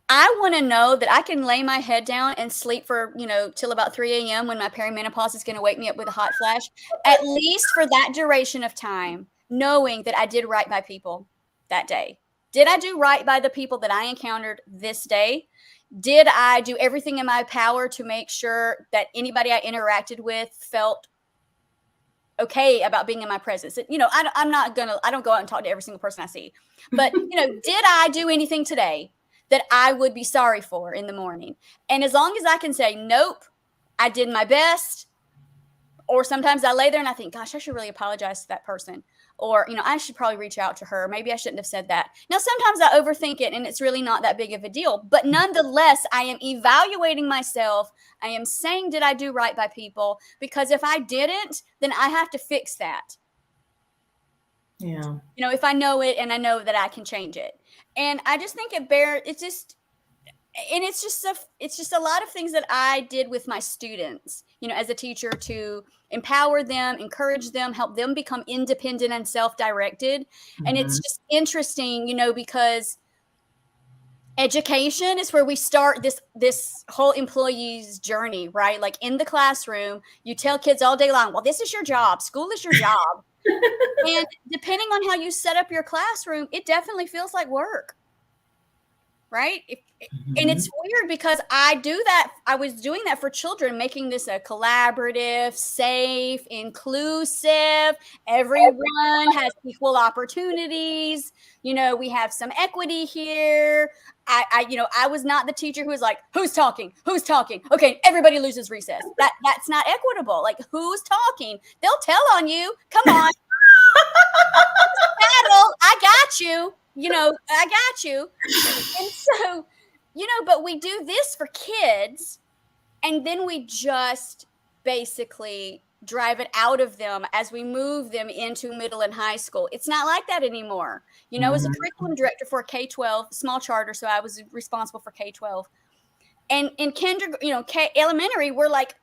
I want to know that I can lay my head down and sleep for, till about 3 a.m. when my perimenopause is going to wake me up with a hot flash, at least for that duration of time, knowing that I did right by people that day. Did I do right by the people that I encountered this day? Did I do everything in my power to make sure that anybody I interacted with felt okay about being in my presence? I don't go out and talk to every single person I see. But, did I do anything today that I would be sorry for in the morning? And as long as I can say, nope, I did my best. Or sometimes I lay there and I think, gosh, I should really apologize to that person. Or, I should probably reach out to her. Maybe I shouldn't have said that. Now, sometimes I overthink it and it's really not that big of a deal. But nonetheless, I am evaluating myself. I am saying, did I do right by people? Because if I didn't, then I have to fix that. Yeah. If I know it and I know that I can change it. And I just think And it's just a lot of things that I did with my students, as a teacher, to empower them, encourage them, help them become independent and self-directed. And it's just interesting, because education is where we start this whole employee's journey, right? Like in the classroom, you tell kids all day long, well, this is your job. School is your job. And depending on how you set up your classroom, it definitely feels like work. Right? And it's weird because I was doing that for children, making this a collaborative, safe, inclusive, everyone has equal opportunities. We have some equity here. I was not the teacher who was like, who's talking? Who's talking? Okay, everybody loses recess. That's not equitable. Like, who's talking? They'll tell on you. Come on. Battle, I got you. I got you. And so, but we do this for kids, and then we just basically drive it out of them as we move them into middle and high school. It's not like that anymore. As a curriculum director for K-12, small charter, so I was responsible for K-12. And in elementary, we're like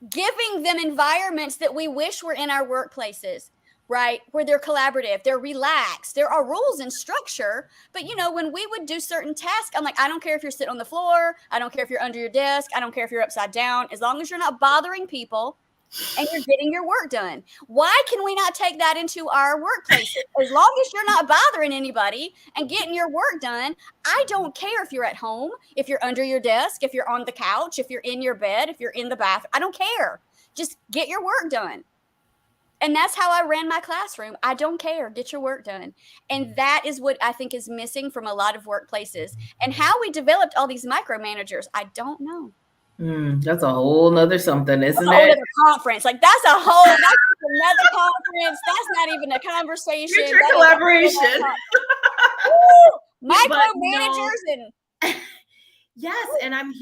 giving them environments that we wish were in our workplaces. Right? Where they're collaborative, they're relaxed, there are rules and structure. But, when we would do certain tasks, I'm like, I don't care if you're sitting on the floor. I don't care if you're under your desk. I don't care if you're upside down. As long as you're not bothering people and you're getting your work done. Why can we not take that into our workplaces? As long as you're not bothering anybody and getting your work done, I don't care if you're at home, if you're under your desk, if you're on the couch, if you're in your bed, if you're in the bathroom. I don't care. Just get your work done. And that's how I ran my classroom. I don't care. Get your work done. And that is what I think is missing from a lot of workplaces. And how we developed all these micromanagers, I don't know. That's a whole nother something, isn't it? A whole other conference. Like that's another conference. That's not even a conversation. Future collaboration. Micromanagers and yes. And I'm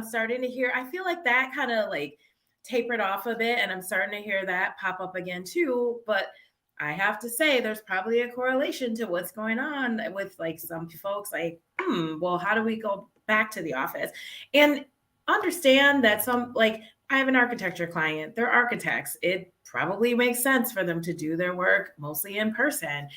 starting to hear, I feel like that kind of like tapered off a bit, and I'm starting to hear that pop up again too. But I have to say there's probably a correlation to what's going on with like some folks like, well, how do we go back to the office? And understand that I have an architecture client, they're architects. It probably makes sense for them to do their work mostly in person.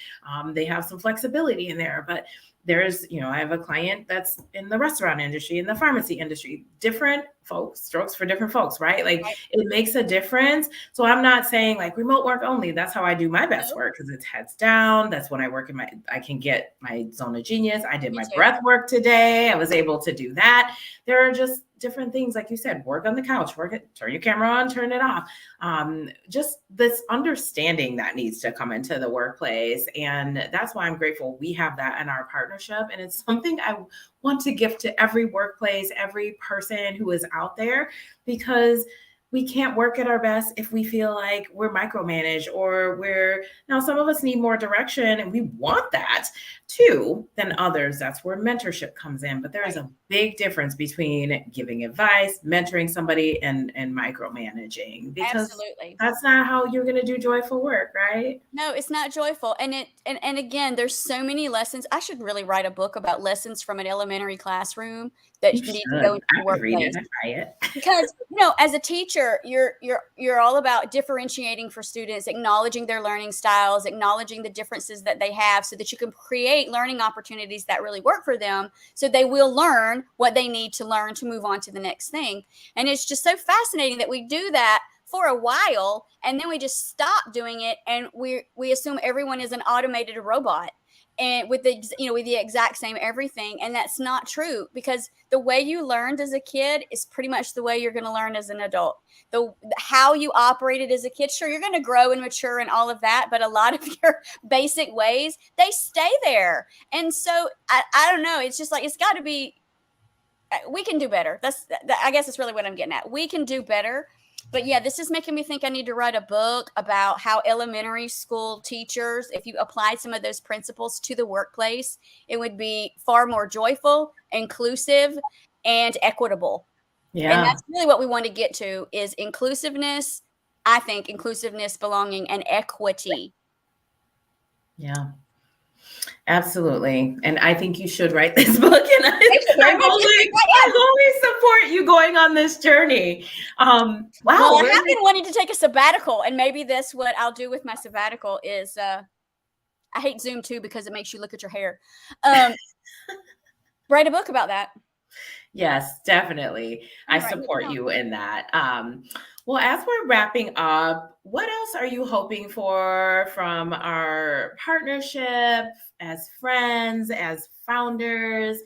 They have some flexibility in there, but there's, I have a client that's in the restaurant industry, in the pharmacy industry, different folks, strokes for different folks, right? Like it makes a difference. So I'm not saying like remote work only. That's how I do my best work because it's heads down. That's when I work I can get my zone of genius. I did my breath work today. I was able to do that. There are just different things, like you said, work on the couch, turn your camera on, turn it off. Just this understanding that needs to come into the workplace. And that's why I'm grateful we have that in our partnership. And it's something I want to give to every workplace, every person who is out there, because we can't work at our best if we feel like we're micromanaged or now some of us need more direction and we want that too than others. That's where mentorship comes in. But there is a big difference between giving advice, mentoring somebody and micromanaging, because absolutely, that's not how you're going to do joyful work, right? No, it's not joyful. And again, there's so many lessons. I should really write a book about lessons from an elementary classroom that you need to go into the workplace. Because, as a teacher, you're all about differentiating for students, acknowledging their learning styles, acknowledging the differences that they have so that you can create learning opportunities that really work for them so they will learn what they need to learn to move on to the next thing. And it's just so fascinating that we do that for a while and then we just stop doing it, and we assume everyone is an automated robot and with the exact same everything. And that's not true, because the way you learned as a kid is pretty much the way you're going to learn as an adult. How you operated as a kid, sure, you're going to grow and mature and all of that, but a lot of your basic ways, they stay there. And so I don't know, it's just like, it's got to be, we can do better. I guess that's really what I'm getting at. We can do better. But yeah, this is making me think I need to write a book about how elementary school teachers, if you applied some of those principles to the workplace, it would be far more joyful, inclusive, and equitable. Yeah. And that's really what we want to get to, is inclusiveness. I think inclusiveness, belonging, and equity. Yeah. Absolutely. And I think you should write this book. And Thank you very much. I always support you going on this journey. Wow. Well, I have been wanting to take a sabbatical, and maybe that's what I'll do with my sabbatical is I hate Zoom too because it makes you look at your hair. Write a book about that. Yes, definitely. I support you in that. Well, as we're wrapping up, what else are you hoping for from our partnership as friends, as founders,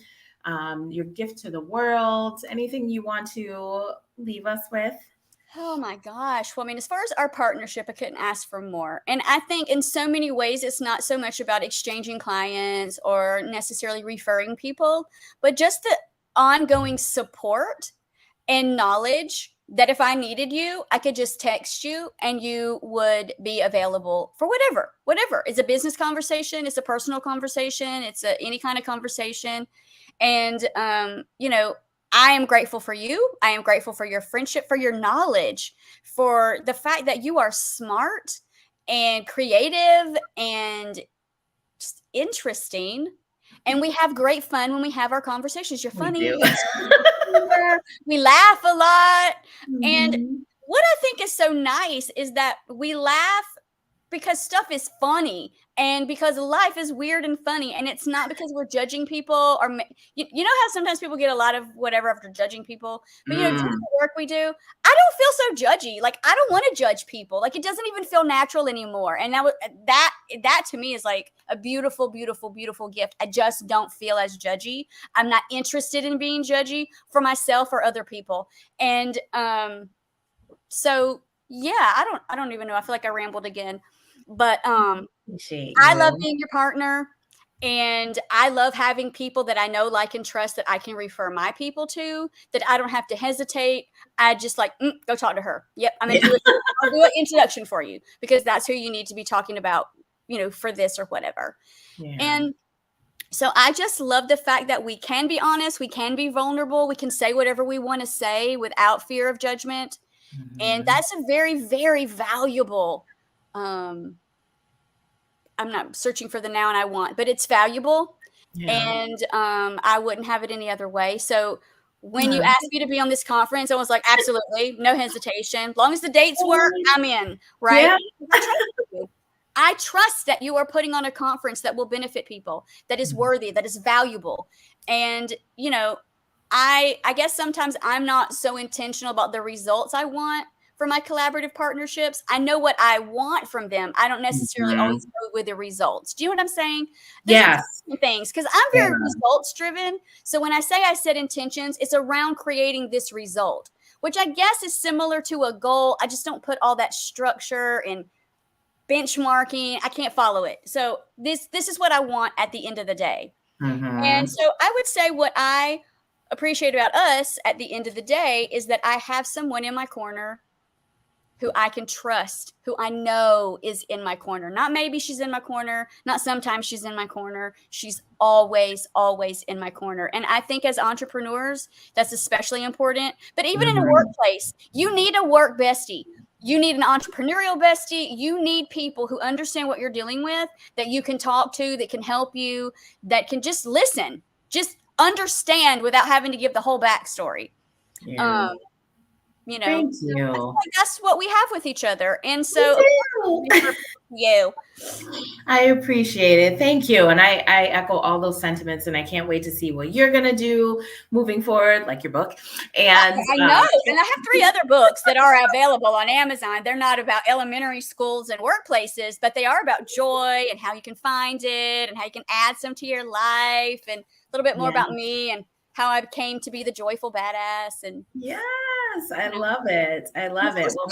your gift to the world? Anything you want to leave us with? Oh my gosh. Well, I mean, as far as our partnership, I couldn't ask for more. And I think in so many ways, it's not so much about exchanging clients or necessarily referring people, but just the ongoing support and knowledge that if I needed you, I could just text you and you would be available for whatever. It's a business conversation. It's a personal conversation. It's any kind of conversation. And, I am grateful for you. I am grateful for your friendship, for your knowledge, for the fact that you are smart and creative and just interesting. And we have great fun when we have our conversations. You're funny. We laugh a lot. And what I think is so nice is that we laugh because stuff is funny and because life is weird and funny. And it's not because we're judging people or, you know how sometimes people get a lot of whatever after judging people, but doing the work we do, I don't feel so judgy. Like, I don't want to judge people. Like, it doesn't even feel natural anymore. And that to me is like a beautiful, beautiful, beautiful gift. I just don't feel as judgy. I'm not interested in being judgy for myself or other people. And, so yeah, I don't even know. I feel like I rambled again. But I love being your partner, and I love having people that I know, like, and trust that I can refer my people to, that I don't have to hesitate. I just like, go talk to her. Yep, I'm gonna do it. I'll do an introduction for you because that's who you need to be talking about, for this or whatever. Yeah. And so I just love the fact that we can be honest, we can be vulnerable, we can say whatever we want to say without fear of judgment. And that's a very, very valuable, I'm not searching for the noun I want, but it's valuable. Yeah. And I wouldn't have it any other way. So when you asked me to be on this conference, I was like, absolutely, no hesitation. As long as the dates work, I'm in, right? Yeah. I trust that you are putting on a conference that will benefit people, that is worthy, that is valuable. And, I guess sometimes I'm not so intentional about the results I want for my collaborative partnerships. I know what I want from them. I don't necessarily always go with the results. Do you know what I'm saying? There's things because I'm very results driven. So when I say I set intentions, it's around creating this result, which I guess is similar to a goal. I just don't put all that structure and benchmarking. I can't follow it. So this is what I want at the end of the day. And so I would say what I appreciate about us at the end of the day is that I have someone in my corner who I can trust, who I know is in my corner. Not maybe she's in my corner, not sometimes she's in my corner. She's always, always in my corner. And I think as entrepreneurs, that's especially important. But even in a workplace, you need a work bestie. You need an entrepreneurial bestie. You need people who understand what you're dealing with, that you can talk to, that can help you, that can just listen, just understand without having to give the whole backstory. Yeah. Thank you. That's what we have with each other. And so you. I appreciate it. Thank you. And I echo all those sentiments, and I can't wait to see what you're going to do moving forward, like your book. And I know. And I have 3 other books that are available on Amazon. They're not about elementary schools and workplaces, but they are about joy and how you can find it and how you can add some to your life and a little bit more about me and how I came to be the joyful badass. And yes, I love it. I love it. We'll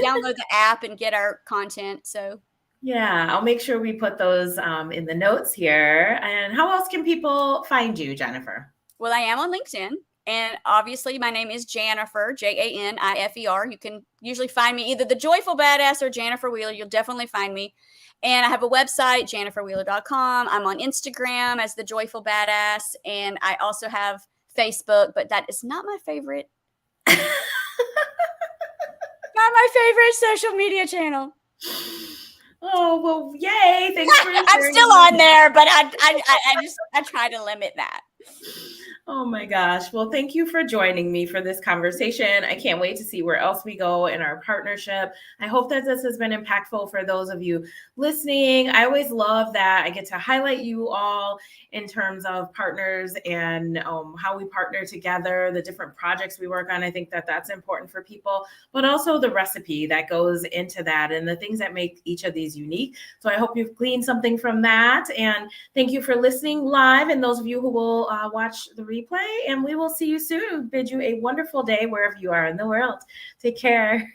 download the app and get our content. So yeah, I'll make sure we put those in the notes here. And how else can people find you, Janifer? Well, I am on LinkedIn. And obviously, my name is Janifer, Janifer. You can usually find me either the Joyful Badass or Janifer Wheeler. You'll definitely find me. And I have a website, janiferwheeler.com. I'm on Instagram as the Joyful Badass. And I also have Facebook, but that is not my favorite. Not my favorite social media channel. Oh, well, yay. Thanks for I'm sharing. still on there, but I try to limit that. Oh my gosh. Well, thank you for joining me for this conversation. I can't wait to see where else we go in our partnership. I hope that this has been impactful for those of you listening. I always love that I get to highlight you all in terms of partners and how we partner together, the different projects we work on. I think that that's important for people, but also the recipe that goes into that and the things that make each of these unique. So I hope you've gleaned something from that. And thank you for listening live, and those of you who will watch the replay, and we will see you soon. Bid you a wonderful day wherever you are in the world. Take care.